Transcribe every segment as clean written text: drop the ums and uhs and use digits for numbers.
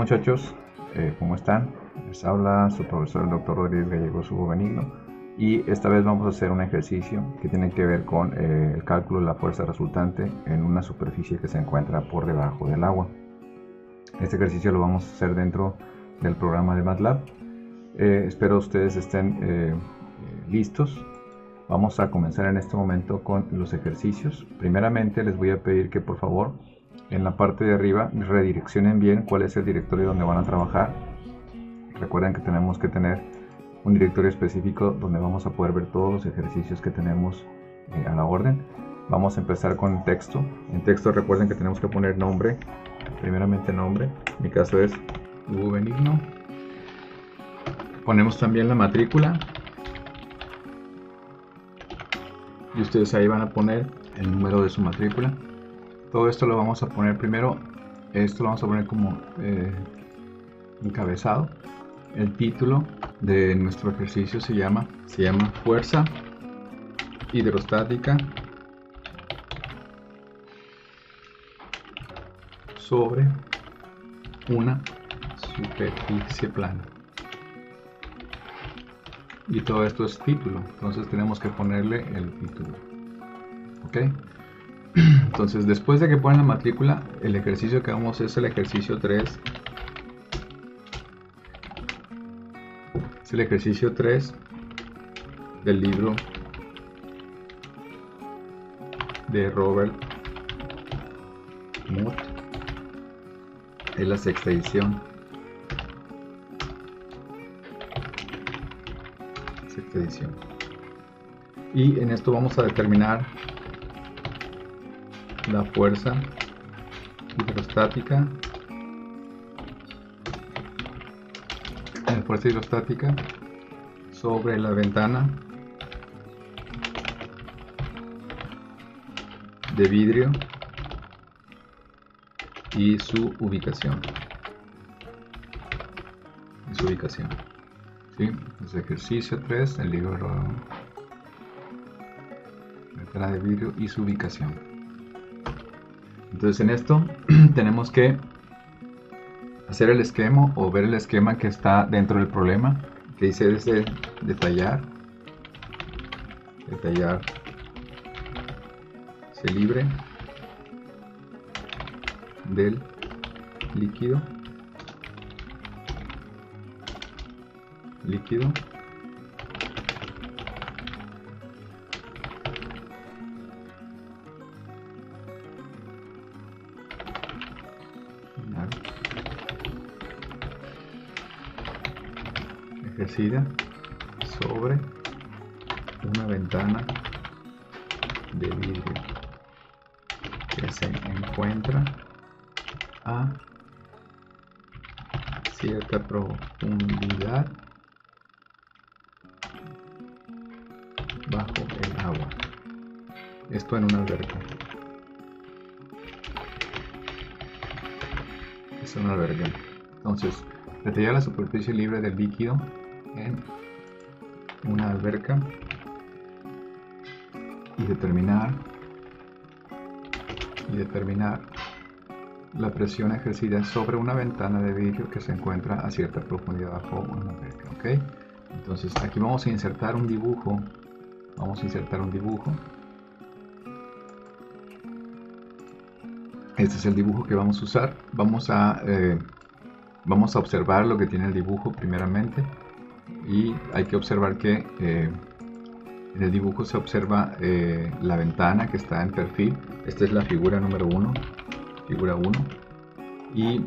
muchachos, ¿cómo están? Les habla su profesor el Dr. Rodríguez Gallegos Hugo Benigno, y esta vez vamos a hacer un ejercicio que tiene que ver con el cálculo de la fuerza resultante en una superficie que se encuentra por debajo del agua. Este ejercicio lo vamos a hacer dentro del programa de MATLAB. Espero ustedes estén listos. Vamos a comenzar en este momento con los ejercicios. Primeramente les voy a pedir que por favor en la parte de arriba redireccionen bien cuál es el directorio donde van a trabajar. Recuerden que tenemos que tener un directorio específico donde vamos a poder ver todos los ejercicios que tenemos a la orden. Vamos a empezar con texto. En texto recuerden que tenemos que poner nombre, primeramente nombre, en mi caso es Hugo Benigno. Ponemos también la matrícula y ustedes ahí van a poner el número de su matrícula. Todo esto lo vamos a poner primero, esto lo vamos a poner como encabezado. El título de nuestro ejercicio se llama fuerza hidrostática sobre una superficie plana. Y todo esto es título, entonces tenemos que ponerle el título. ¿Ok? Entonces, después de que ponen la matrícula, el ejercicio que vamos es el ejercicio 3. Es el ejercicio 3 del libro de Robert Muth. Es la sexta edición. Y en esto vamos a determinar la fuerza hidrostática. La fuerza hidrostática sobre la ventana de vidrio y su ubicación. ¿Sí? Es ejercicio 3 del libro ventana de vidrio y su ubicación. Entonces en esto tenemos que hacer el esquema o ver el esquema que está dentro del problema, que dice desde detallar se libre del líquido ejercida sobre una ventana de vidrio que se encuentra a cierta profundidad bajo el agua. Esto en una alberca. Es una alberca. Entonces, detallar la superficie libre del líquido en una alberca y determinar la presión ejercida sobre una ventana de vidrio que se encuentra a cierta profundidad bajo una alberca. ¿Ok? Entonces aquí vamos a insertar un dibujo. Este es el dibujo que vamos a usar. Vamos a observar lo que tiene el dibujo primeramente, y hay que observar que en el dibujo se observa la ventana que está en perfil. Esta es la figura número 1, figura 1, y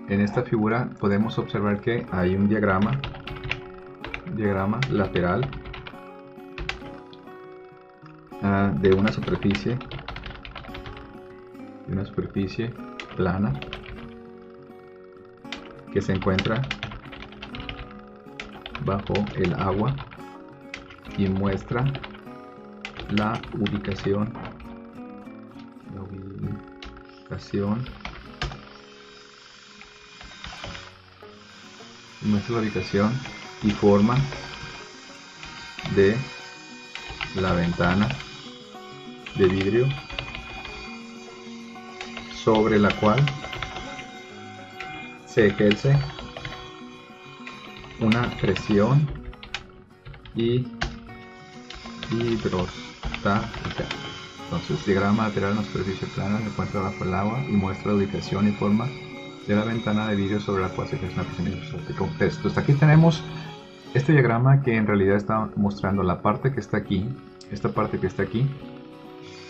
en esta figura podemos observar que hay un diagrama lateral de una superficie plana que se encuentra bajo el agua y muestra la ubicación y forma de la ventana de vidrio sobre la cual se ejerce una presión hidrostática. Entonces, diagrama lateral en la superficie plana se encuentra bajo el agua y muestra la ubicación y forma de la ventana de vidrio sobre la cual se ejerce una presión hidrostática. Entonces, aquí tenemos este diagrama que en realidad está mostrando la parte que está aquí. Esta parte que está aquí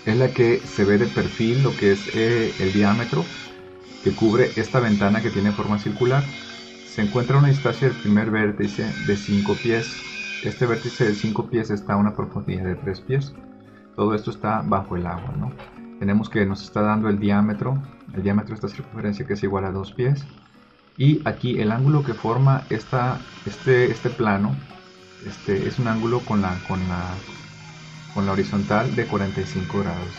es la que se ve de perfil, lo que es el diámetro que cubre esta ventana que tiene forma circular. Se encuentra a una distancia del primer vértice de 5 pies. Este vértice de 5 pies está a una profundidad de 3 pies. Todo esto está bajo el agua, ¿no? Tenemos que nos está dando el diámetro de esta circunferencia, que es igual a 2 pies. Y aquí el ángulo que forma este plano es un ángulo con la horizontal de 45 grados.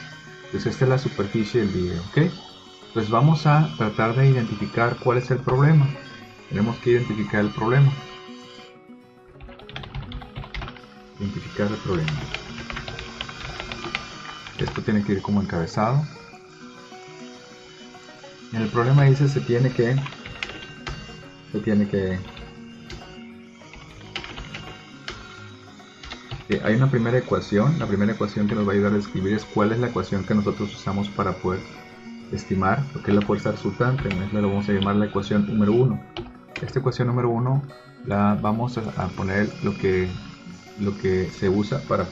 Entonces esta es la superficie del vidrio, ¿ok? Pues vamos a tratar de identificar cuál es el problema. Tenemos que identificar el problema. Identificar el problema. Esto tiene que ir como encabezado. En el problema dice se tiene que hay una primera ecuación. La primera ecuación que nos va a ayudar a describir es cuál es la ecuación que nosotros usamos para poder estimar lo que es la fuerza resultante. Lo vamos a llamar la ecuación número 1. Esta ecuación número 1 la vamos a poner lo que se usa para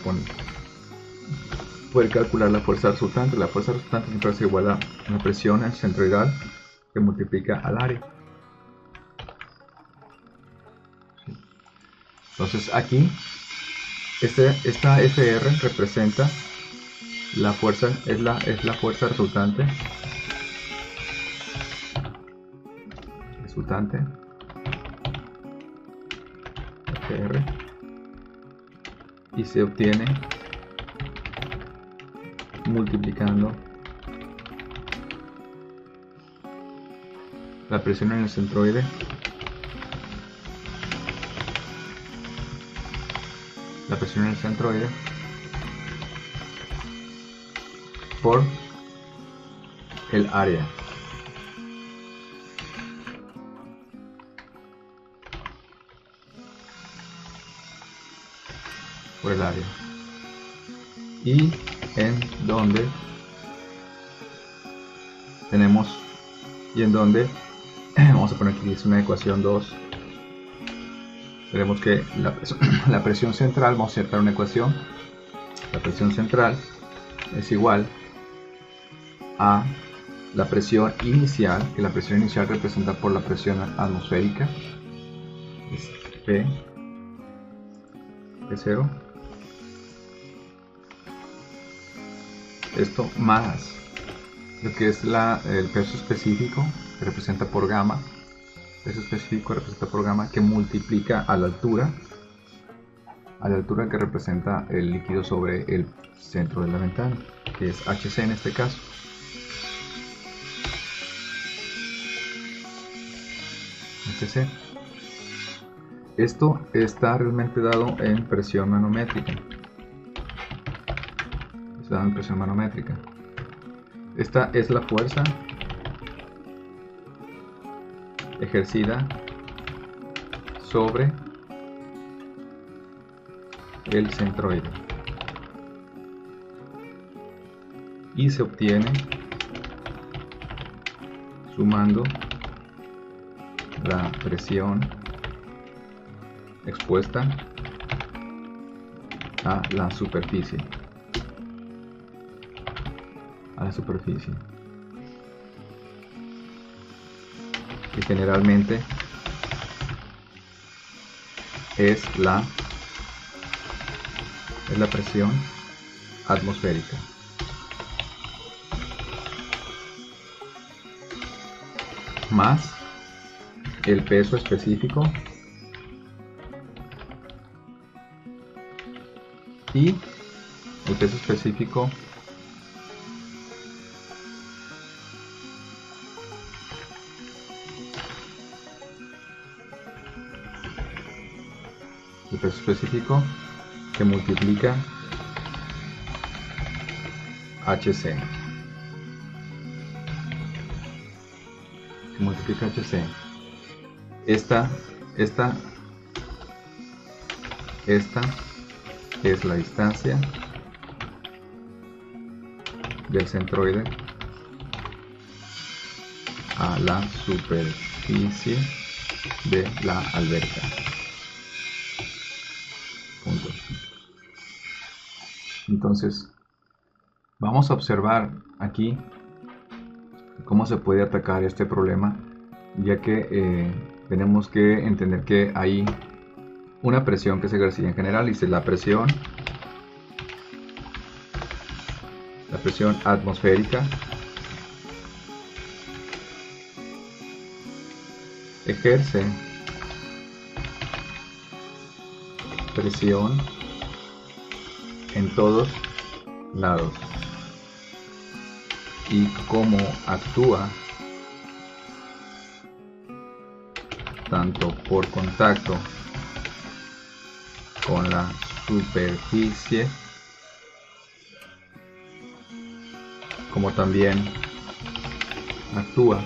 poder calcular la fuerza resultante. La fuerza resultante siempre es igual a la presión centroidal que multiplica al área. Entonces aquí esta FR representa la fuerza, es la fuerza resultante FR, y se obtiene multiplicando la presión en el centroide por el área. Y en donde vamos a poner aquí es una ecuación 2. Tenemos que la presión central, vamos a insertar una ecuación. La presión central es igual a la presión inicial, que la presión inicial representa por la presión atmosférica, es P0. Esto más lo que es el peso específico, que representa por gamma. Peso específico representa por gamma, que multiplica a la altura que representa el líquido sobre el centro de la ventana, que es HC en este caso. HC. Esto está realmente dado en presión manométrica. Esta es la fuerza ejercida sobre el centroide y se obtiene sumando la presión expuesta a la superficie. Que generalmente es la presión atmosférica. Más el peso específico y el peso específico que multiplica HC. Esta es la distancia del centroide a la superficie de la alberca. Punto. Entonces, vamos a observar aquí cómo se puede atacar este problema, ya que tenemos que entender que hay una presión que se ejerce en general, y la presión atmosférica ejerce presión en todos lados, y cómo actúa tanto por contacto con la superficie como también actúa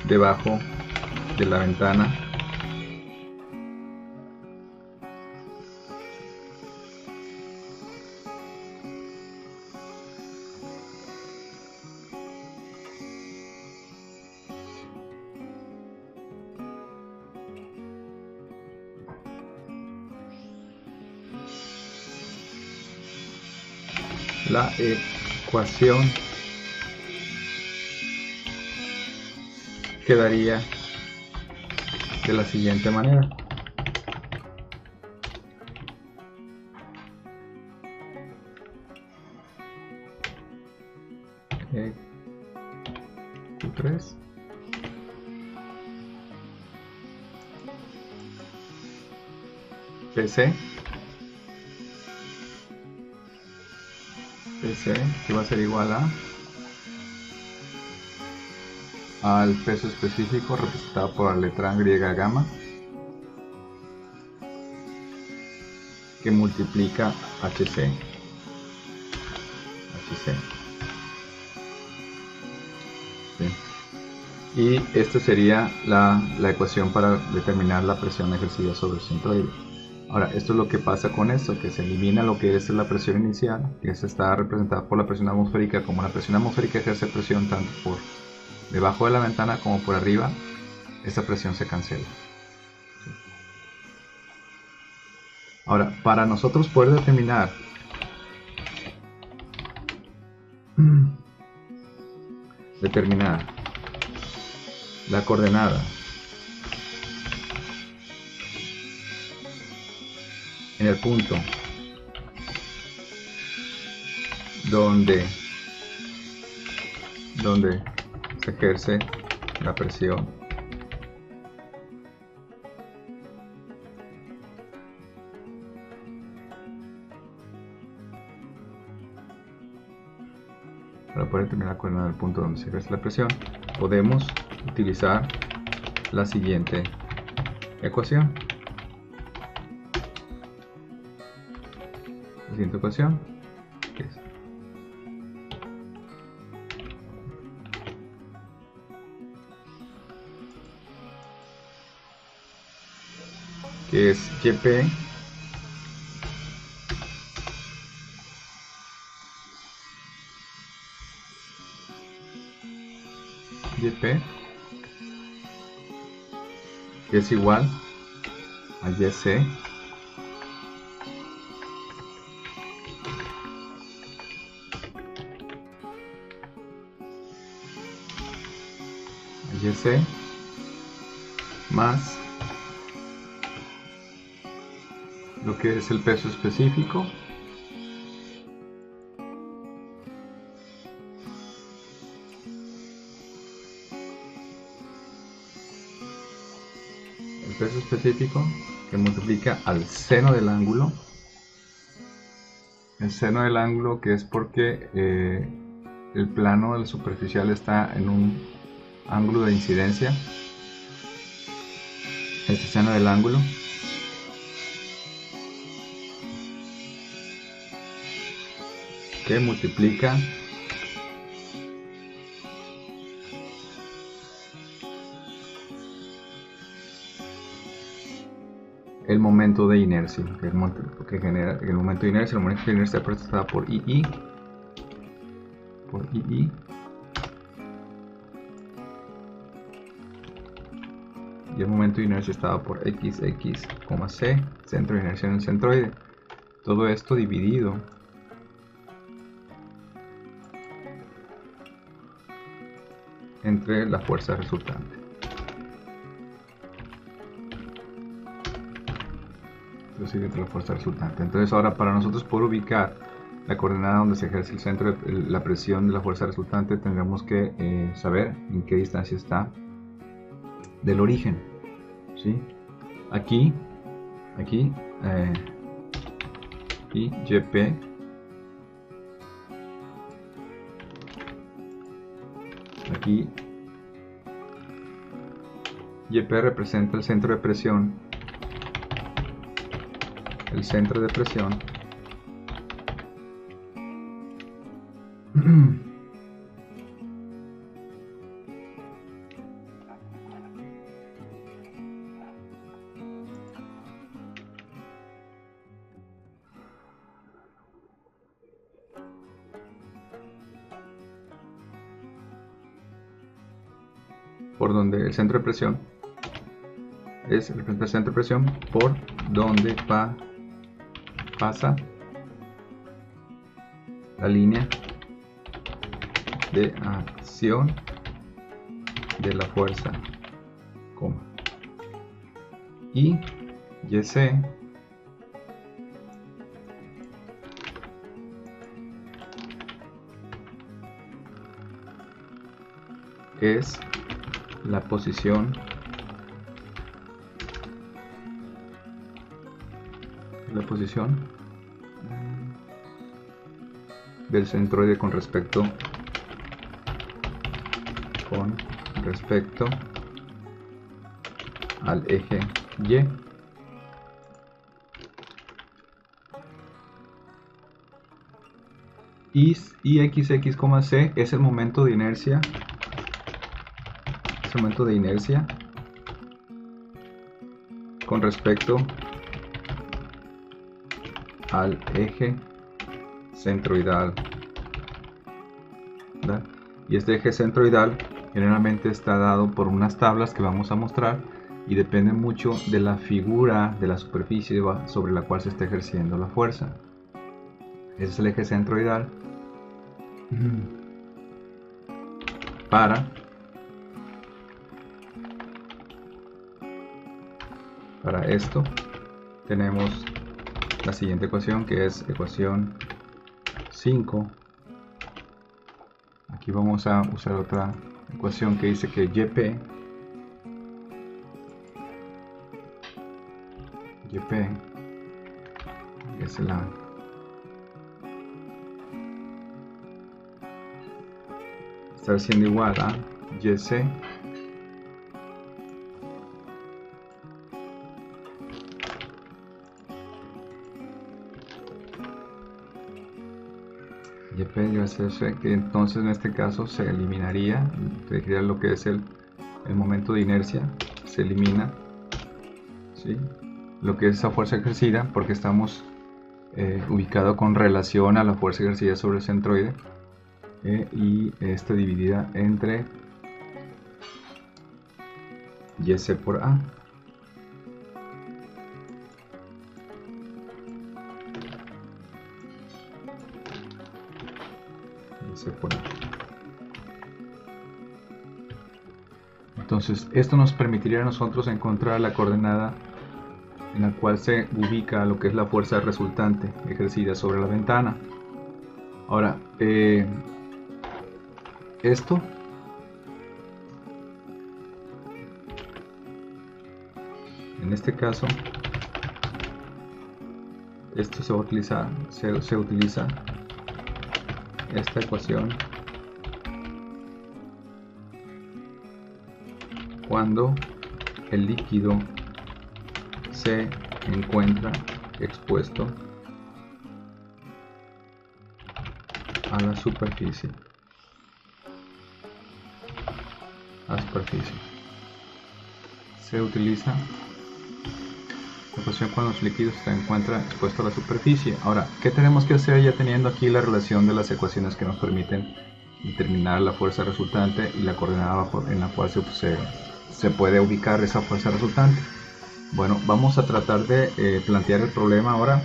debajo de la ventana la ecuación quedaría de la siguiente manera. Q3 PC que va a ser igual al peso específico representado por la letra griega gamma, que multiplica HC. ¿Sí? Y esta sería la ecuación para determinar la presión ejercida sobre el centroide. Ahora, esto es lo que pasa con esto, que se elimina lo que es la presión inicial, que está representada por la presión atmosférica. Como la presión atmosférica ejerce presión tanto por debajo de la ventana como por arriba, esta presión se cancela. Ahora, para nosotros poder determinar la coordenada en el punto donde se ejerce la presión, para poder determinar la coordenada del punto donde se ejerce la presión, podemos utilizar la siguiente ecuación. Que es YP que es igual a YC más lo que es el peso específico que multiplica al seno del ángulo, que es porque el plano del superficial está en un ángulo de incidencia. Este seno del ángulo que multiplica el momento de inercia, que genera el momento de inercia. El momento de inercia representado por II, y el momento de inercia estaba por XX, C, centro de inercia en el centroide. Todo esto dividido entre la fuerza resultante. Entre la fuerza resultante. Entonces ahora, para nosotros poder ubicar la coordenada donde se ejerce el centro de la presión de la fuerza resultante, tendremos que saber en qué distancia está del origen, ¿sí? Aquí y YP aquí YP representa el centro de presión, por donde el centro de presión es el centro de presión por donde pasa la línea de acción de la fuerza, y YC es la posición del centroide con respecto al eje y XX, C es el momento de inercia, con respecto al eje centroidal, ¿verdad? Y este eje centroidal generalmente está dado por unas tablas que vamos a mostrar y depende mucho de la figura de la superficie sobre la cual se está ejerciendo la fuerza. Ese es el eje centroidal. Para esto tenemos la siguiente ecuación, que es ecuación 5. Aquí vamos a usar otra ecuación que dice que YP es está siendo igual a YC que entonces en este caso se eliminaría lo que es el momento de inercia, se elimina, ¿sí? Lo que es esa fuerza ejercida, porque estamos ubicado con relación a la fuerza ejercida sobre el centroide, y esta dividida entre YC por A. Entonces esto nos permitiría a nosotros encontrar la coordenada en la cual se ubica lo que es la fuerza resultante ejercida sobre la ventana. Ahora, esto en este caso, esto se va a utilizar, se utiliza esta ecuación cuando el líquido se encuentra expuesto a la superficie. Se utiliza ecuación cuando los líquidos se encuentran expuestos a la superficie. Ahora, ¿qué tenemos que hacer ya teniendo aquí la relación de las ecuaciones que nos permiten determinar la fuerza resultante y la coordenada en la cual se puede ubicar esa fuerza resultante? Bueno, vamos a tratar de plantear el problema ahora.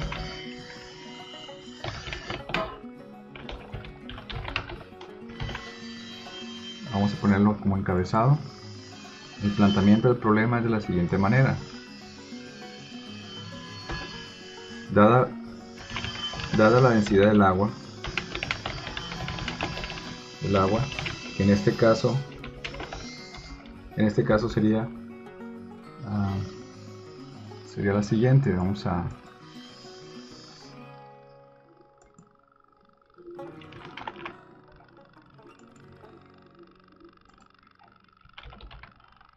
Vamos a ponerlo como encabezado. El planteamiento del problema es de la siguiente manera. Dada la densidad del agua, que en este caso sería la siguiente. Vamos a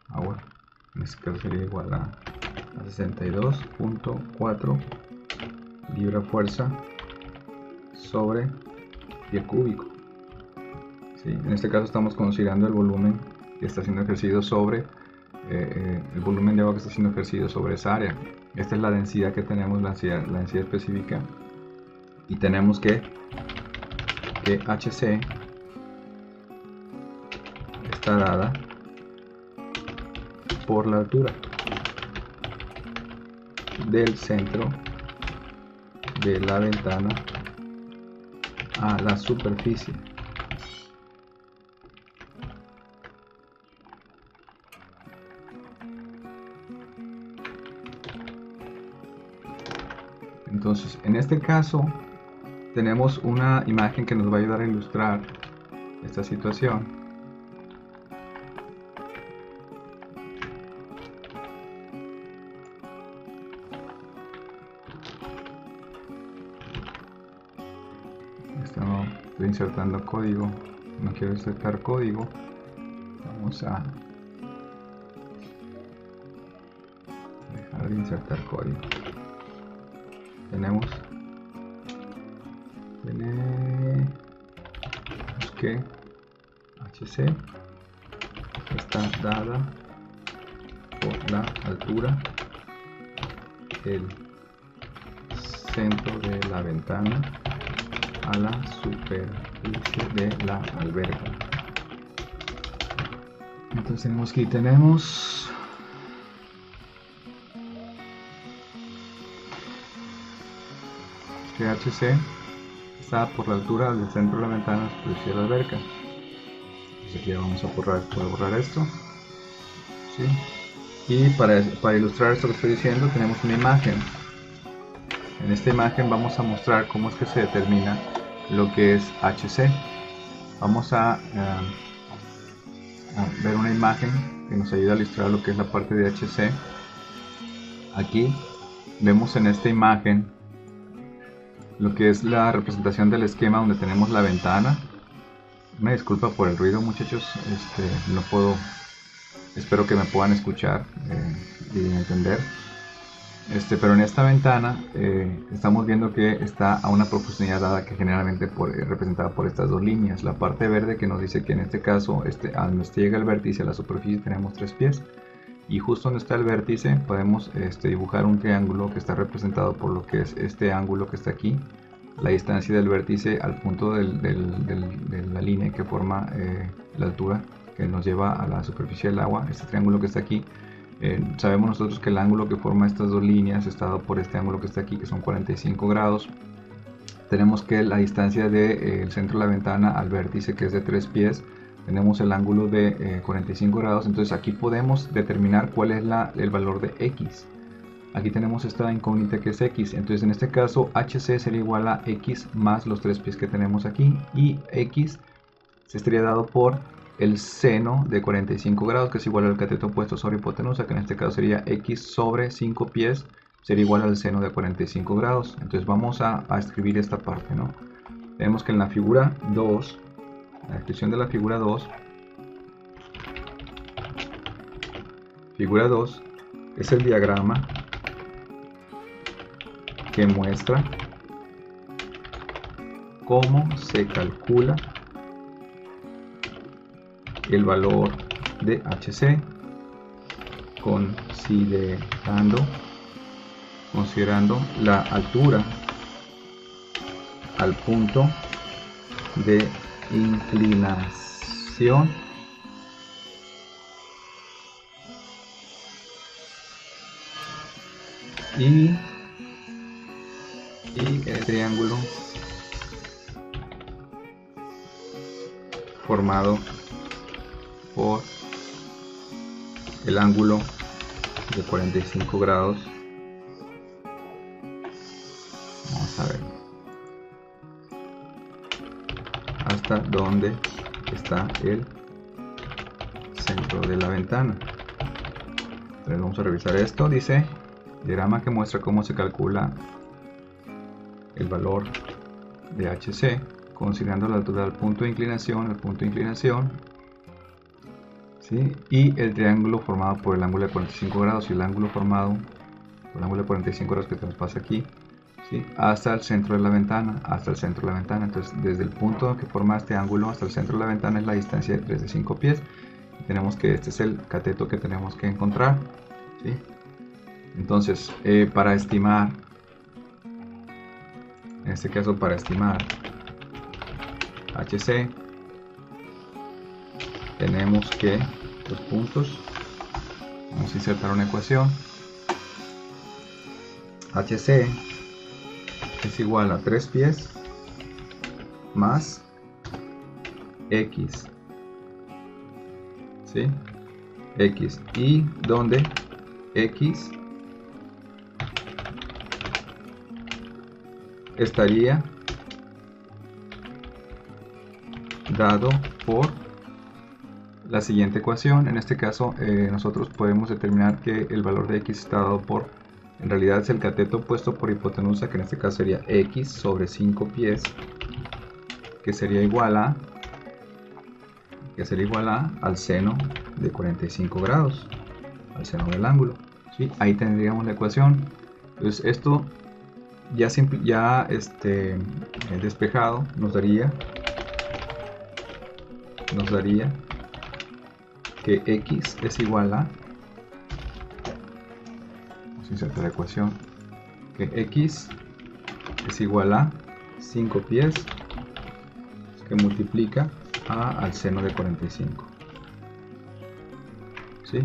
agua, en este caso sería igual a 62.4 libra fuerza sobre pie cúbico. ¿Sí? En este caso estamos considerando el volumen que está siendo ejercido sobre el volumen de agua que está siendo ejercido sobre esa área. Esta es la densidad que tenemos, la densidad específica, y tenemos que HC está dada por la altura del centro de la ventana a la superficie. Entonces, en este caso tenemos una imagen que nos va a ayudar a ilustrar esta situación. Estoy insertando código, no quiero insertar código. Vamos a dejar de insertar código. Tenemos que HC está dada por la altura del centro de la ventana a la superficie de la alberca. Entonces tenemos que HC está por la altura del centro de la ventana a la superficie de la alberca. Entonces aquí vamos a borrar esto. ¿Sí? Y para ilustrar esto que estoy diciendo, tenemos una imagen. En esta imagen vamos a mostrar cómo es que se determina lo que es HC. Vamos a ver una imagen que nos ayuda a ilustrar lo que es la parte de HC. Aquí vemos en esta imagen lo que es la representación del esquema donde tenemos la ventana. Una disculpa por el ruido, muchachos, no puedo, espero que me puedan escuchar y entender. Pero en esta ventana estamos viendo que está a una profundidad dada, que generalmente representada por estas dos líneas. La parte verde que nos dice que en este caso a donde llega el vértice a la superficie tenemos 3 pies, y justo donde está el vértice podemos dibujar un triángulo que está representado por lo que es este ángulo que está aquí, la distancia del vértice al punto de la línea que forma la altura que nos lleva a la superficie del agua. Este triángulo que está aquí, sabemos nosotros que el ángulo que forma estas dos líneas está dado por este ángulo que está aquí, que son 45 grados. Tenemos que la distancia del centro de la ventana al vértice, que es de 3 pies, tenemos el ángulo de 45 grados. Entonces aquí podemos determinar cuál es el valor de X. Aquí tenemos esta incógnita que es X. Entonces en este caso HC sería igual a X más los 3 pies que tenemos aquí, y X se estaría dado por el seno de 45 grados, que es igual al cateto opuesto sobre hipotenusa, que en este caso sería X sobre 5 pies, sería igual al seno de 45 grados. Entonces vamos a escribir esta parte, ¿no? Vemos que en la figura 2, la descripción de la figura 2 es el diagrama que muestra cómo se calcula el valor de HC considerando considerando la altura al punto de inclinación y el triángulo formado por el ángulo de 45 grados. Vamos a ver hasta dónde está el centro de la ventana. Entonces vamos a revisar esto. Dice diagrama que muestra cómo se calcula el valor de HC considerando la altura del punto de inclinación, ¿sí? Y el triángulo formado por el ángulo de 45 grados y el ángulo formado por el ángulo de 45 grados que nos pasa aquí, ¿sí? Hasta el centro de la ventana, Entonces desde el punto que forma este ángulo hasta el centro de la ventana es la distancia de 3 de 5 pies. Y tenemos que este es el cateto que tenemos que encontrar, ¿sí? Entonces para estimar, en este caso para estimar HC, tenemos que los puntos, vamos a insertar una ecuación. HC es igual a 3 pies más X, ¿sí? X, y donde X estaría dado por la siguiente ecuación. En este caso nosotros podemos determinar que el valor de X está dado por, en realidad es el cateto puesto por hipotenusa, que en este caso sería X sobre 5 pies, que sería igual a al seno de 45 grados, al seno del ángulo, ¿sí? Ahí tendríamos la ecuación. Entonces esto ya despejado nos daría que X es igual a, vamos a insertar la ecuación, que X es igual a 5 pies que multiplica al seno de 45, ¿sí?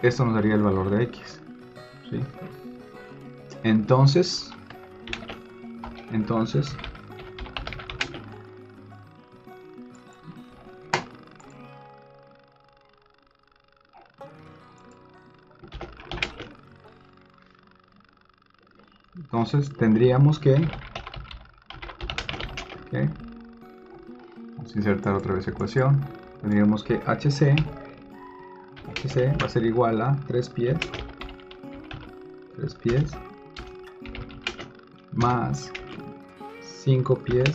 Esto nos daría el valor de X, ¿sí? Entonces tendríamos que vamos a insertar otra vez ecuación. Tendríamos que HC va a ser igual a 3 pies más 5 pies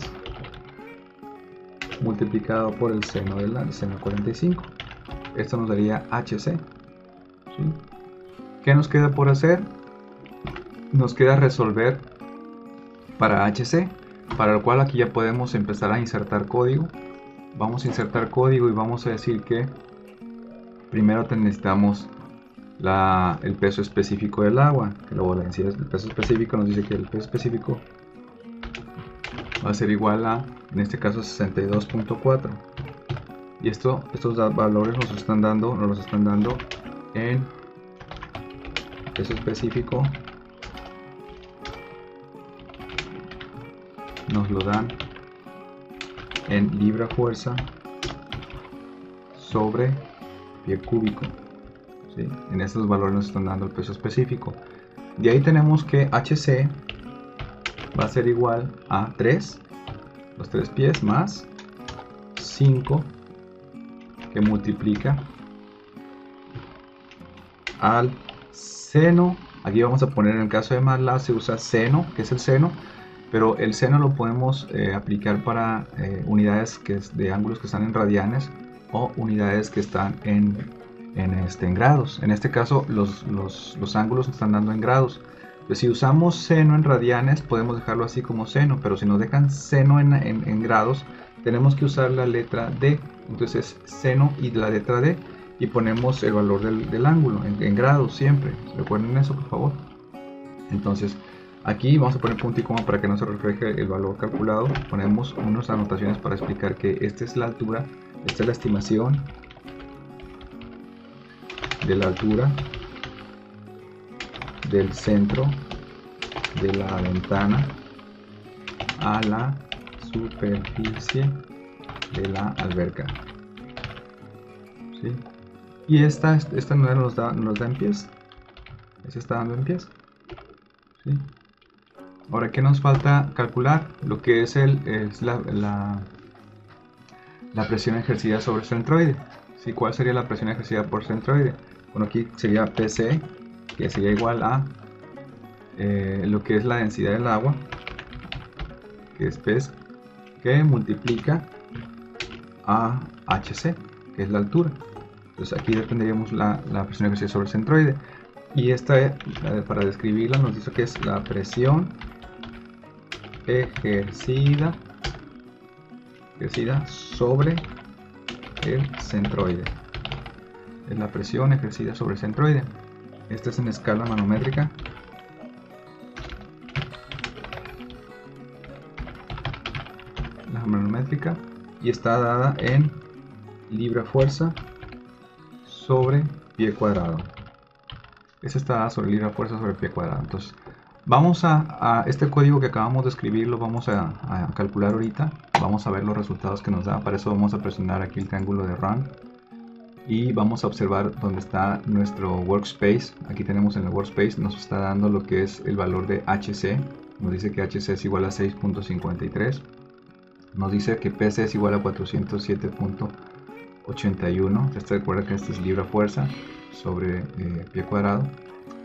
multiplicado por el seno del seno 45. Esto nos daría HC, ¿sí? ¿Qué nos queda por hacer? Nos queda resolver para HC, para lo cual aquí ya podemos empezar a insertar código. Vamos a insertar código y vamos a decir que primero necesitamos el peso específico del agua, que la valencia es el peso específico. Nos dice que el peso específico va a ser igual a, en este caso, 62.4, y estos valores nos los están dando en peso específico, nos lo dan en libra fuerza sobre pie cúbico, ¿sí? En estos valores nos están dando el peso específico. De ahí tenemos que HC va a ser igual a 3, los 3 pies más 5, que multiplica al seno. Aquí vamos a poner, en el caso de MATLAB se usa seno, que es el seno, pero el seno lo podemos aplicar para unidades de ángulos que están en radianes o unidades que están en grados. En este caso los ángulos se están dando en grados. Entonces, si usamos seno en radianes podemos dejarlo así como seno, pero si nos dejan seno en grados tenemos que usar la letra D. Entonces seno y la letra D, y ponemos el valor del ángulo en grados siempre. ¿Recuerden eso, por favor? Entonces aquí vamos a poner punto y coma para que no se refleje el valor calculado. Ponemos unas anotaciones para explicar que esta es la altura, esta es la estimación de la altura del centro de la ventana a la superficie de la alberca, ¿sí? Y esta nos da en pies. Se está dando en pies, ¿sí? Ahora, ¿qué nos falta calcular? Lo que es la presión ejercida sobre el centroide. ¿Sí? ¿Cuál sería la presión ejercida por centroide? Bueno, aquí sería PC, que sería igual a lo que es la densidad del agua, que es P, que multiplica a HC, que es la altura. Entonces aquí tendríamos la presión ejercida sobre el centroide. Y esta, para describirla, nos dice que es la presión ejercida sobre el centroide. Es la presión ejercida sobre el centroide. Esta es en escala manométrica. La manométrica, y está dada en libra-fuerza sobre pie cuadrado. Esta está dada sobre libra-fuerza sobre pie cuadrado. Entonces, vamos a este código que acabamos de escribir, lo vamos a calcular ahorita. Vamos a ver los resultados que nos da. Para eso vamos a presionar aquí el triángulo de Run. Y vamos a observar dónde está nuestro workspace. Aquí tenemos en el workspace, nos está dando lo que es el valor de HC. Nos dice que HC es igual a 6.53. Nos dice que PC es igual a 407.81. Usted recuerda que este es libra fuerza sobre pie cuadrado.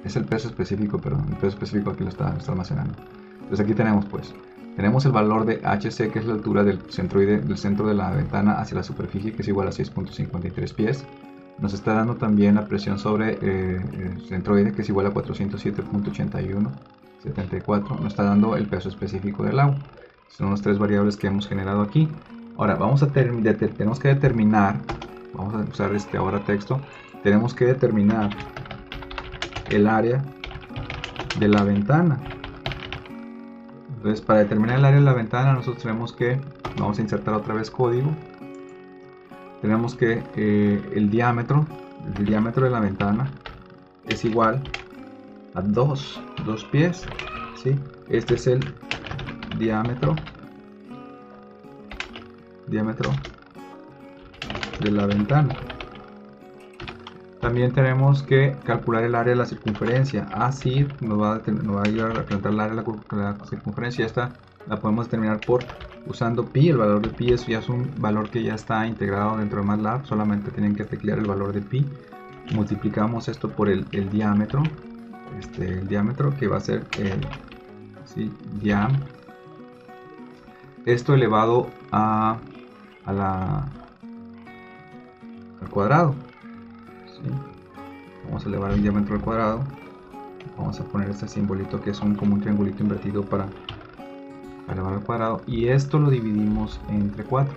Es el peso específico, perdón. El peso específico aquí lo está almacenando. Entonces aquí tenemos tenemos el valor de HC, que es la altura del centroide, del centro de la ventana hacia la superficie, que es igual a 6.53 pies. Nos está dando también la presión sobre el centroide, que es igual a 407.8174. Nos está dando el peso específico del agua. Son las tres variables que hemos generado aquí. Ahora tenemos que determinar, vamos a usar ahora texto, tenemos que determinar el área de la ventana. Entonces, para determinar el área de la ventana, nosotros tenemos que, vamos a insertar otra vez código. Tenemos que el diámetro de la ventana es igual a 2 pies, ¿sí? Este es el diámetro de la ventana. También tenemos que calcular el área de la circunferencia. Así nos va a ayudar a calcular el área de la circunferencia. Esta la podemos determinar usando pi. El valor de pi ya es un valor que ya está integrado dentro de MATLAB. Solamente tienen que teclear el valor de pi. Multiplicamos esto por el diámetro. El diámetro que va a ser diam. Esto elevado al cuadrado. Vamos a elevar el diámetro al cuadrado. Vamos a poner este simbolito que es como un triangulito invertido para elevar al cuadrado. Y esto lo dividimos entre 4.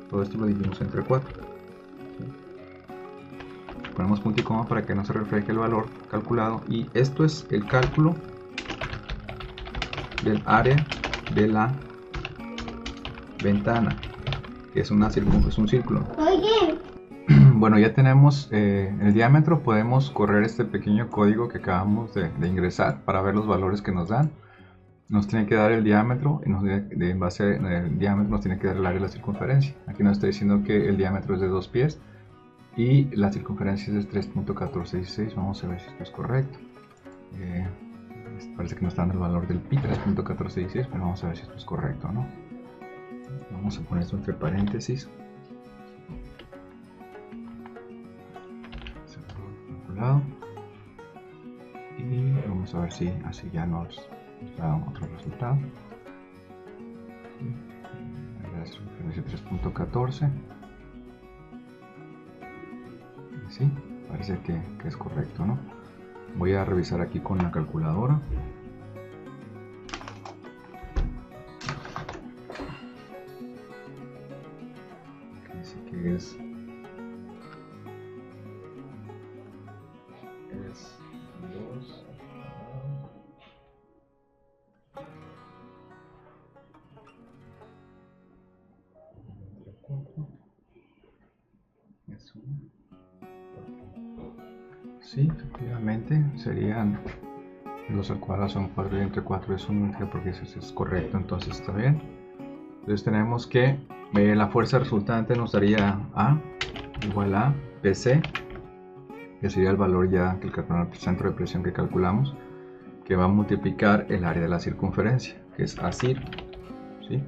Todo esto lo dividimos entre 4. Ponemos punto y coma para que no se refleje el valor calculado. Y esto es el cálculo del área de la ventana, que es un círculo. Oye. Bueno, ya tenemos el diámetro. Podemos correr este pequeño código que acabamos de ingresar para ver los valores que nos dan. Nos tiene que dar el diámetro y en base al diámetro nos tiene que dar el área de la circunferencia. Aquí nos está diciendo que el diámetro es de 2 pies y la circunferencia es de 3.1416. Vamos a ver si esto es correcto. Parece que nos está dando el valor del pi, 3.1416, pero vamos a ver si esto es correcto o no. Vamos a poner esto entre paréntesis. Y vamos a ver si así ya nos da otro resultado. 3.14. Sí, parece que es correcto, ¿no? Voy a revisar aquí con la calculadora. Dice que es 2 Sí, efectivamente, serían 2 al cuadrado son 4 y entre 4 es 1, porque eso es correcto, entonces está bien. Entonces tenemos que la fuerza resultante nos daría A igual a PC, que sería el valor ya que calculamos, el centro de presión que calculamos, que va a multiplicar el área de la circunferencia, que es ACIR, ¿sí?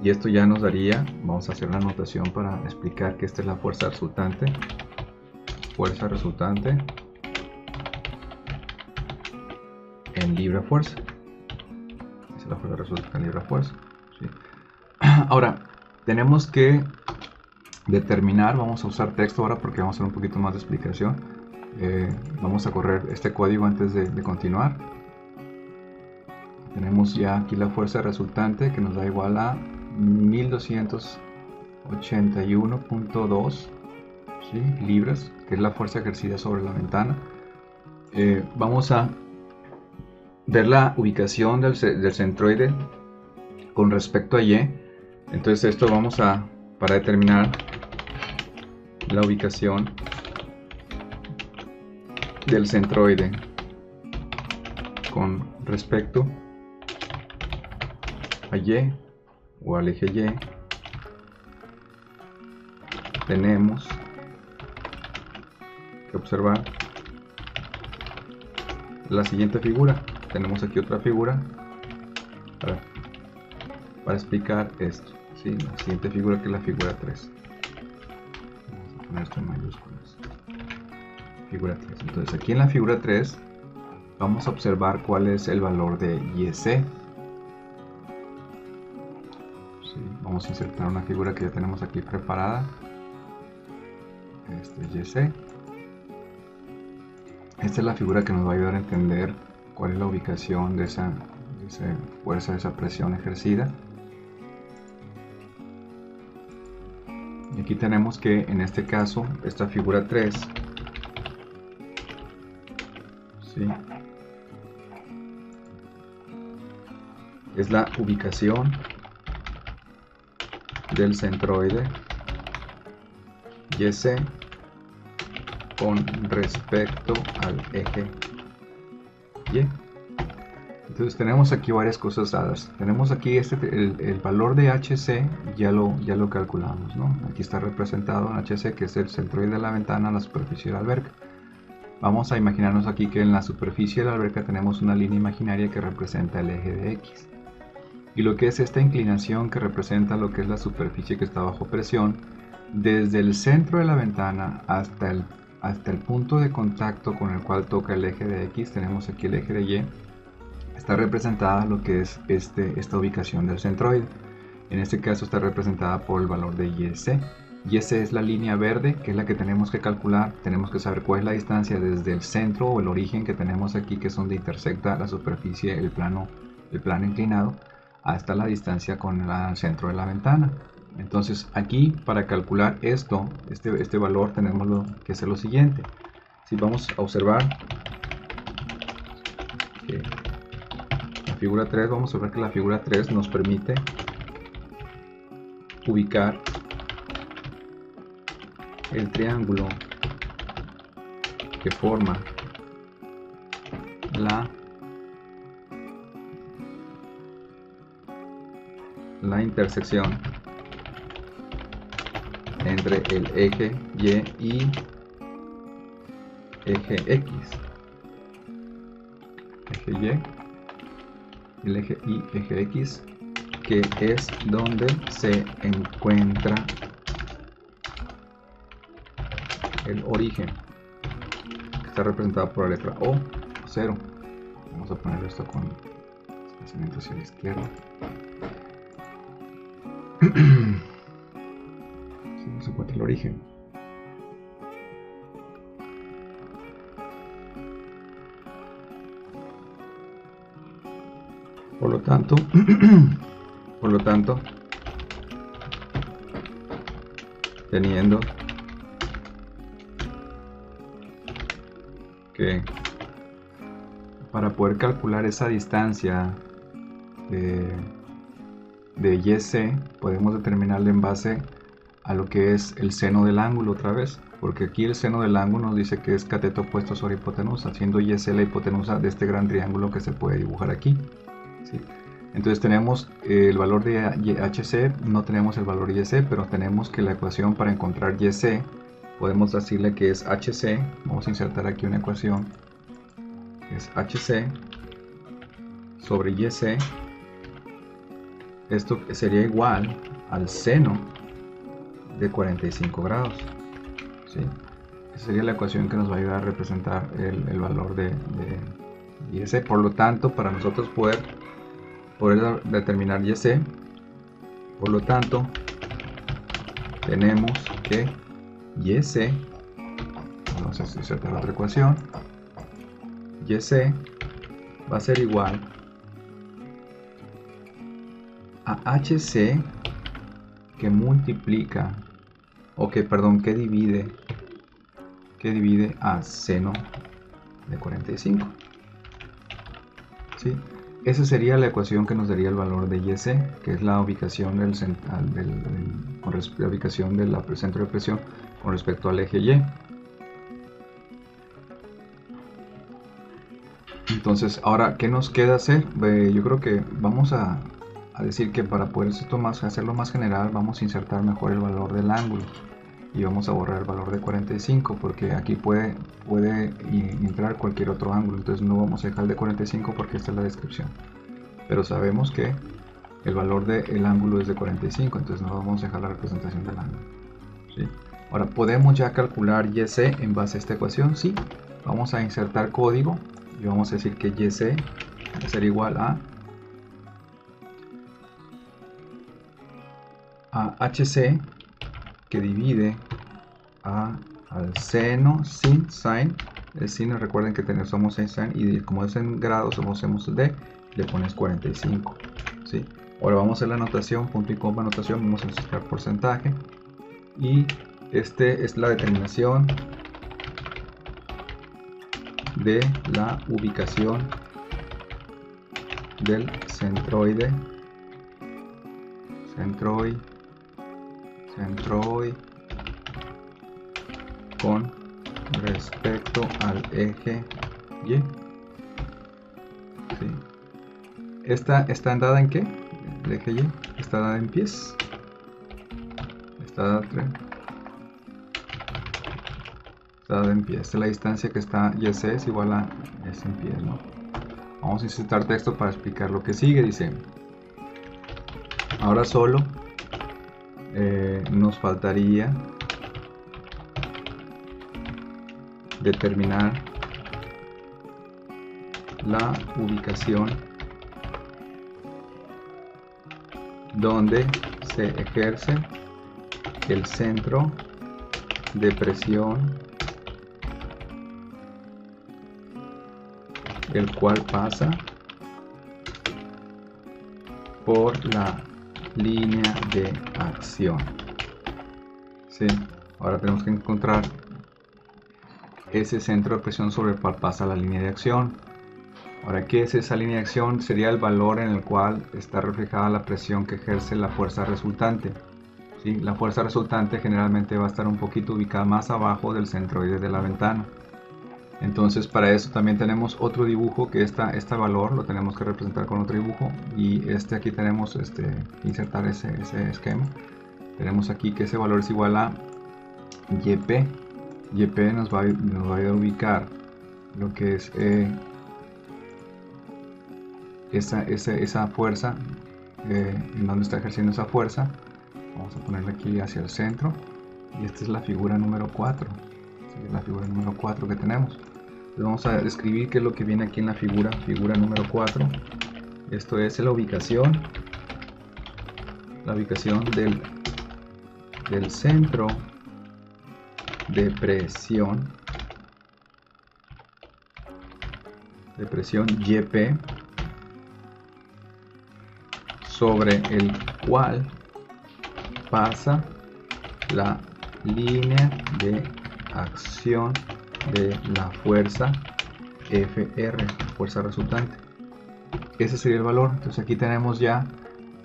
Y esto ya nos daría, vamos a hacer la anotación para explicar que esta es la fuerza resultante en libre fuerza. Esa es la fuerza resultante en libre fuerza, ¿sí? Ahora, tenemos que determinar, vamos a usar texto ahora porque vamos a hacer un poquito más de explicación. Vamos a correr este código antes de continuar. Tenemos ya aquí la fuerza resultante que nos da igual a 1281.2, ¿sí? libras, que es la fuerza ejercida sobre la ventana. Vamos a ver la ubicación del centroide con respecto a Y. Entonces esto vamos a, para determinar la ubicación del centroide con respecto a Y o al eje Y, tenemos que observar la siguiente figura. Tenemos aquí otra figura para explicar esto, ¿sí? La siguiente figura, que es la figura 3. Vamos a poner esto en mayúsculas. Figura 3. Entonces aquí en la figura 3 vamos a observar cuál es el valor de YC. Sí, vamos a insertar una figura que ya tenemos aquí preparada. Este es YC. Esta es la figura que nos va a ayudar a entender cuál es la ubicación de esa fuerza, de esa presión ejercida. Y aquí tenemos que, en este caso, esta figura 3, ¿sí?, es la ubicación del centroide YC con respecto al eje Y. Entonces tenemos aquí varias cosas dadas. Tenemos aquí el valor de HC, ya lo calculamos, ¿no? Aquí está representado en HC, que es el centroide de la ventana, la superficie de la alberca. Vamos a imaginarnos aquí que en la superficie de la alberca tenemos una línea imaginaria que representa el eje de X. Y lo que es esta inclinación que representa lo que es la superficie que está bajo presión, desde el centro de la ventana hasta el punto de contacto con el cual toca el eje de X, tenemos aquí el eje de Y, está representada lo que es esta ubicación del centroide. En este caso está representada por el valor de YC. YC es la línea verde, que es la que tenemos que calcular. Tenemos que saber cuál es la distancia desde el centro o el origen que tenemos aquí, que es donde intersecta la superficie, el plano inclinado, hasta la distancia con el centro de la ventana. Entonces aquí, para calcular esto, este valor, tenemos que hacer lo siguiente. Si vamos a observar que la figura 3, vamos a ver que la figura 3 nos permite ubicar el triángulo que forma la intersección entre el eje Y y eje X. Eje Y, el eje Y, eje X, que es donde se encuentra el origen, que está representado por la letra O, 0. Vamos a poner esto con desplazamiento hacia la izquierda. Se encuentra el origen. Por lo tanto, teniendo que para poder calcular esa distancia de YC, podemos determinarla en base a lo que es el seno del ángulo otra vez, porque aquí el seno del ángulo nos dice que es cateto opuesto sobre hipotenusa, siendo YC la hipotenusa de este gran triángulo que se puede dibujar aquí, ¿sí? Entonces tenemos el valor de HC, no tenemos el valor YC, pero tenemos que la ecuación para encontrar YC, podemos decirle que es HC, vamos a insertar aquí una ecuación, que es HC sobre YC, esto sería igual al seno de 45 grados, ¿sí? Esa sería la ecuación que nos va a ayudar a representar el valor de YC. Por lo tanto, para nosotros poder determinar YC, por lo tanto, tenemos que YC, vamos a insertar otra ecuación, YC va a ser igual a HC que multiplica, o que, perdón, que divide a seno de 45, ¿sí? Esa sería la ecuación que nos daría el valor de YC, que es la ubicación del centro de presión con respecto al eje Y. Entonces, ahora, ¿qué nos queda hacer? Yo creo que vamos a decir que para poder hacerlo más general, vamos a insertar mejor el valor del ángulo y vamos a borrar el valor de 45, porque aquí puede entrar cualquier otro ángulo, entonces no vamos a dejar el de 45 porque esta es la descripción, pero sabemos que el valor del ángulo es de 45, entonces no vamos a dejar la representación del ángulo, ¿sí? Ahora, ¿podemos ya calcular YC en base a esta ecuación? Sí, vamos a insertar código y vamos a decir que YC va a ser igual a HC que divide al seno sin sin. El sin, recuerden que somos sin sin, y como es en grados, somos D, le pones 45, ¿sí? Ahora vamos a hacer la anotación, punto y coma anotación, vamos a insertar porcentaje, y este es la determinación de la ubicación del centroide con respecto al eje Y, ¿sí? ¿Está dada en qué? El eje Y está dada en pies, está dada en pies. Esta es la distancia que está YC es igual a S en pies, ¿no? Vamos a insertar texto para explicar lo que sigue. Dice, ahora solo nos faltaría determinar la ubicación donde se ejerce el centro de presión, el cual pasa por la línea de acción, ¿sí? Ahora tenemos que encontrar ese centro de presión sobre el cual pasa la línea de acción. Ahora, ¿qué es esa línea de acción? Sería el valor en el cual está reflejada la presión que ejerce la fuerza resultante, ¿sí? La fuerza resultante generalmente va a estar un poquito ubicada más abajo del centroide de la ventana. Entonces, para eso también tenemos otro dibujo, que este valor lo tenemos que representar con otro dibujo, y aquí tenemos insertar ese esquema. Tenemos aquí que ese valor es igual a YP. YP nos va a ayudar a ubicar lo que es esa fuerza, en donde está ejerciendo esa fuerza. Vamos a ponerla aquí hacia el centro, y esta es la figura número 4, ¿sí? La figura número 4 que tenemos. Entonces vamos a describir qué es lo que viene aquí en la figura número 4. Esto es la ubicación del centro de presión YP, sobre el cual pasa la línea de acción de la fuerza FR, fuerza resultante. Ese sería el valor. Entonces aquí tenemos ya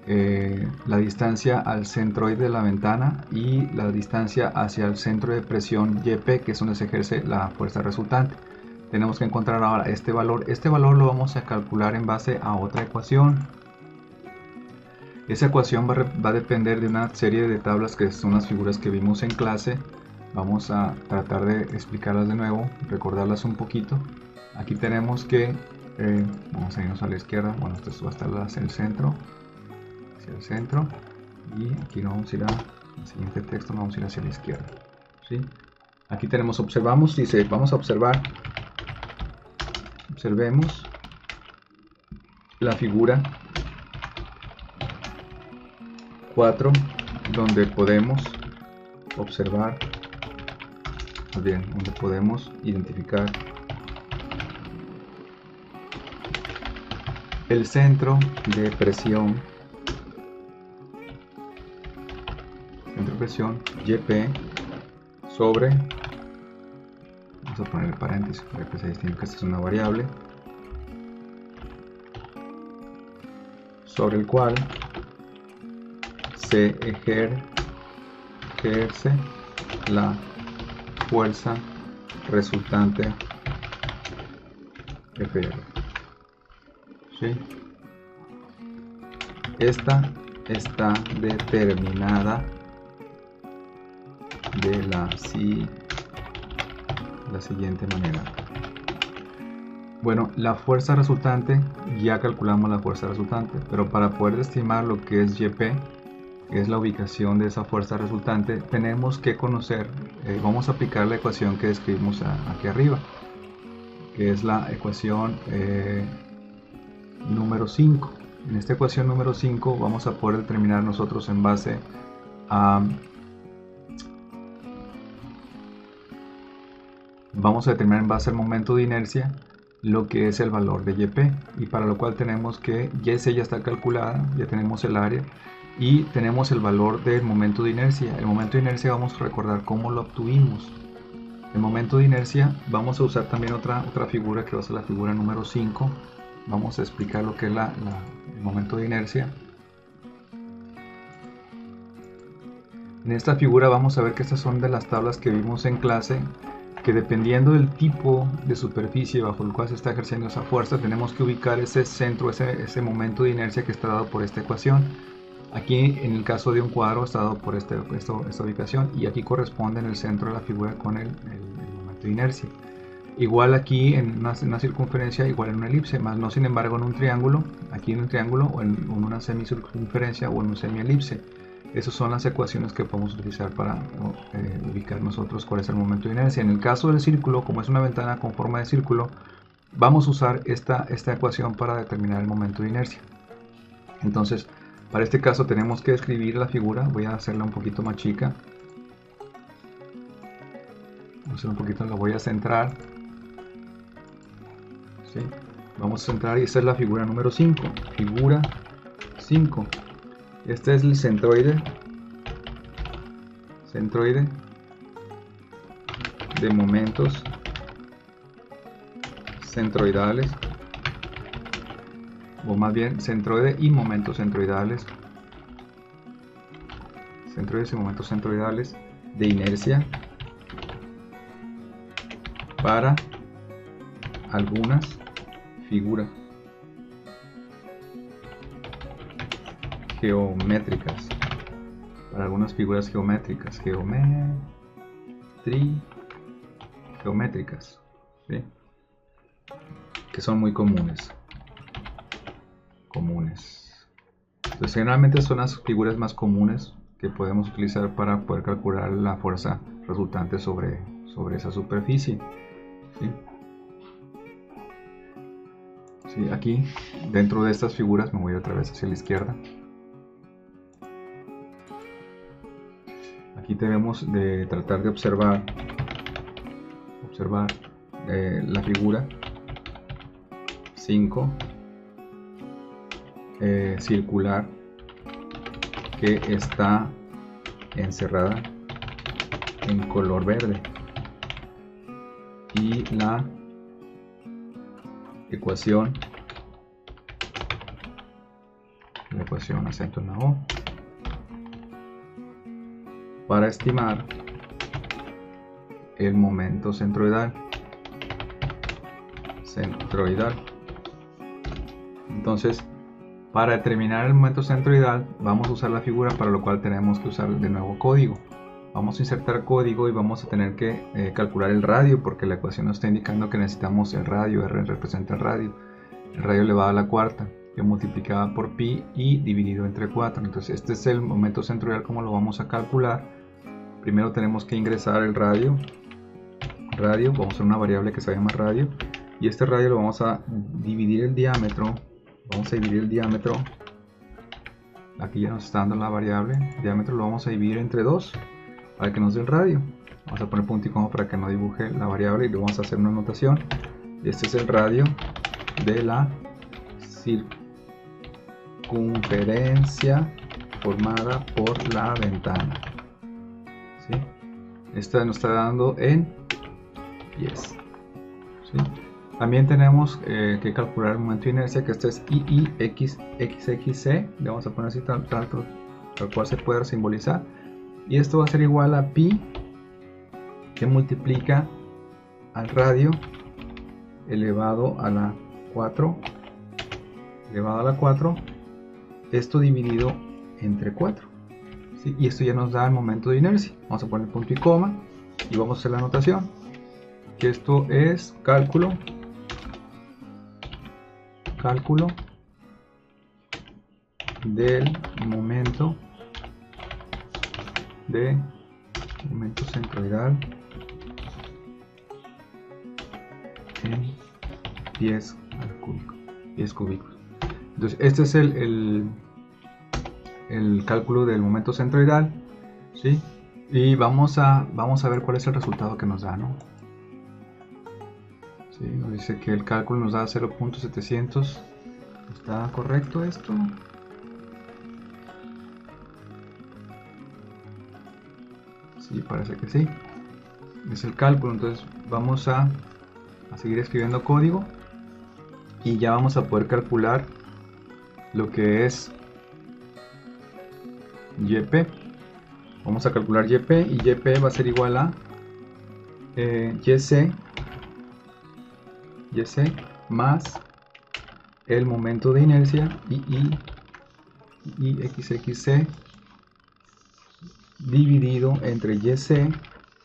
la distancia al centroide de la ventana y la distancia hacia el centro de presión YP, que es donde se ejerce la fuerza resultante. Tenemos que encontrar ahora este valor. Este valor lo vamos a calcular en base a otra ecuación. Esa ecuación va a depender de una serie de tablas que son las figuras que vimos en clase. Vamos a tratar de explicarlas de nuevo, recordarlas un poquito. Aquí tenemos que, vamos a irnos a la izquierda, bueno, esto va a estar hacia el centro, y aquí no vamos a ir al siguiente texto, no vamos a ir hacia la izquierda. ¿Sí? Aquí tenemos, observamos, dice, vamos a observar, observemos la figura 4, donde podemos observar, más bien, donde podemos identificar el centro de presión, YP sobre, vamos a poner el paréntesis para que se distinga que esta es una variable, sobre el cual se ejerce la fuerza resultante Fr. ¿Sí? Esta está determinada de la siguiente manera. Bueno, la fuerza resultante, ya calculamos la fuerza resultante, pero para poder estimar lo que es YP, que es la ubicación de esa fuerza resultante, tenemos que conocer, vamos a aplicar la ecuación que describimos aquí arriba, que es la ecuación número 5. En esta ecuación número 5 vamos a poder determinar nosotros en base a al momento de inercia lo que es el valor de YP, y para lo cual tenemos que YC ya está calculada, ya tenemos el área y tenemos el valor del momento de inercia. El momento de inercia vamos a recordar cómo lo obtuvimos. El momento de inercia vamos a usar también otra figura que va a ser la figura número 5. Vamos a explicar lo que es el momento de inercia. En esta figura vamos a ver que estas son de las tablas que vimos en clase, que dependiendo del tipo de superficie bajo el cual se está ejerciendo esa fuerza, tenemos que ubicar ese centro, ese momento de inercia que está dado por esta ecuación. Aquí en el caso de un cuadro está dado por esta ubicación, y aquí corresponde en el centro de la figura con el momento de inercia. Igual aquí en una circunferencia, igual en una elipse, más no sin embargo en un triángulo, aquí en un triángulo o en una semicircunferencia o en un semielipse. Esas son las ecuaciones que podemos utilizar para ubicar nosotros cuál es el momento de inercia. En el caso del círculo, como es una ventana con forma de círculo, vamos a usar esta ecuación para determinar el momento de inercia. Entonces, para este caso tenemos que escribir la figura. Voy a hacerla un poquito más chica. La voy a centrar. ¿Sí? Vamos a centrar, y esta es la figura número 5. Figura 5. Este es el centroide de momentos centroidales, o más bien centroide y momentos centroidales, centroides y momentos centroidales de inercia para algunas figuras geométricas, geométricas, ¿sí? Que son muy comunes. Entonces, generalmente son las figuras más comunes que podemos utilizar para poder calcular la fuerza resultante sobre esa superficie. ¿Sí? Sí, aquí dentro de estas figuras me voy otra vez hacia la izquierda. Aquí debemos de tratar de observar la figura 5 circular, que está encerrada en color verde, y la ecuación ecuación acento en la O, para estimar el momento centroidal. Entonces, para determinar el momento centroidal vamos a usar la figura, para lo cual tenemos que usar de nuevo código. Vamos a insertar código y vamos a tener que calcular el radio, porque la ecuación nos está indicando que necesitamos el radio. R representa el radio elevado a la cuarta, que multiplicado por pi y dividido entre 4. Entonces este es el momento centroidal. ¿Cómo lo vamos a calcular? Primero tenemos que ingresar el radio, vamos a hacer una variable que se llama radio, y este radio lo vamos a dividir el diámetro. Aquí ya nos está dando la variable, el diámetro lo vamos a dividir entre 2 para que nos dé el radio. Vamos a poner punto y coma para que no dibuje la variable, y le vamos a hacer una anotación. Este es el radio de la circunferencia formada por la ventana, ¿sí? Esta nos está dando en pies, ¿sí? También tenemos que calcular el momento de inercia, que este es IIXXC. Le vamos a poner así tal cual se puede simbolizar, y esto va a ser igual a pi, que multiplica al radio elevado a la 4, esto dividido entre 4, ¿sí? Y esto ya nos da el momento de inercia. Vamos a poner punto y coma y vamos a hacer la anotación, que esto es cálculo del momento centroidal en pies cúbicos. Entonces este es el cálculo del momento centroidal, ¿sí? Y vamos a ver cuál es el resultado que nos da, ¿no? Sí, nos dice que el cálculo nos da 0.700. ¿Está correcto esto? Sí, parece que sí. Es el cálculo. Entonces vamos a seguir escribiendo código y ya vamos a poder calcular lo que es YP. Vamos a calcular YP, y YP va a ser igual a YC más el momento de inercia IXXC dividido entre YC,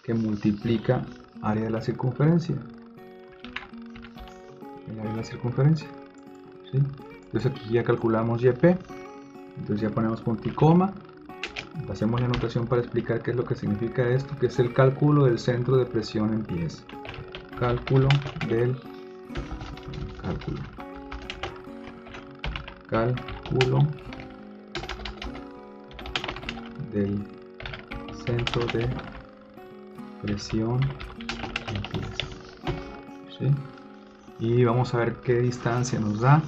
que multiplica área de la circunferencia. El área de la circunferencia, ¿sí? Entonces aquí ya calculamos YP. Entonces ya ponemos punto y coma. Hacemos la anotación para explicar qué es lo que significa esto, que es el cálculo del centro de presión en pies. Cálculo del centro de presión en pies, ¿sí? Y vamos a ver qué distancia nos da.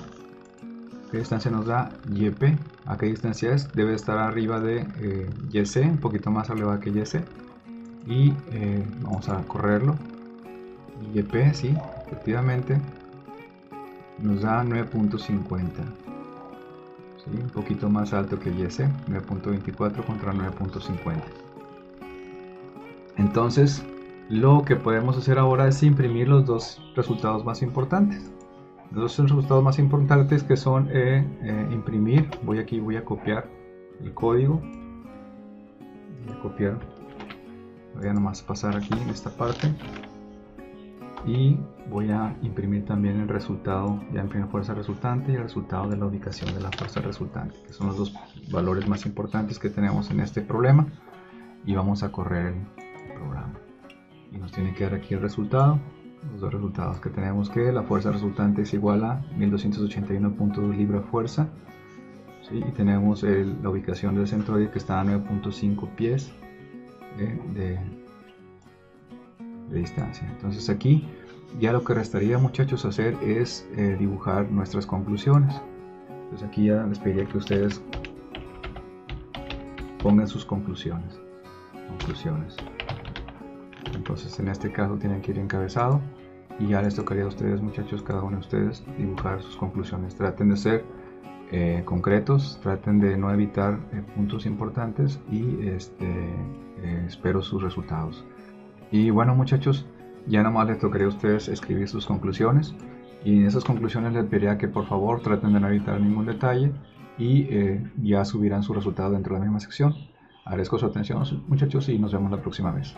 YP. ¿A qué distancia es? Debe estar arriba de YC, un poquito más elevada que YC. Y vamos a correrlo. YP, sí, efectivamente nos da 9.50, ¿sí? Un poquito más alto que YC, 9.24 contra 9.50. Entonces lo que podemos hacer ahora es imprimir los dos resultados más importantes. Los dos resultados más importantes, que son imprimir. Voy a copiar el código. Voy a nomás pasar aquí en esta parte. Y voy a imprimir también el resultado. Ya imprimí la fuerza resultante y el resultado de la ubicación de la fuerza resultante, que son los dos valores más importantes que tenemos en este problema. Y vamos a correr el programa. Y nos tiene que dar aquí el resultado. Los dos resultados que tenemos, que la fuerza resultante es igual a 1281.2 libra-fuerza, ¿sí? Y tenemos la ubicación del centroide, que está a 9.5 pies de distancia. Entonces aquí ya lo que restaría, muchachos, hacer es dibujar nuestras conclusiones. Entonces aquí ya les pediría que ustedes pongan sus conclusiones. Entonces en este caso tienen que ir encabezado, y ya les tocaría a ustedes, muchachos, cada uno de ustedes dibujar sus conclusiones. Traten de ser concretos, traten de no evitar puntos importantes y espero sus resultados. Y bueno, muchachos, ya nomás les tocaría a ustedes escribir sus conclusiones, y en esas conclusiones les pediría que por favor traten de no evitar ningún detalle y ya subirán su resultado dentro de la misma sección. Agradezco su atención, muchachos, y nos vemos la próxima vez.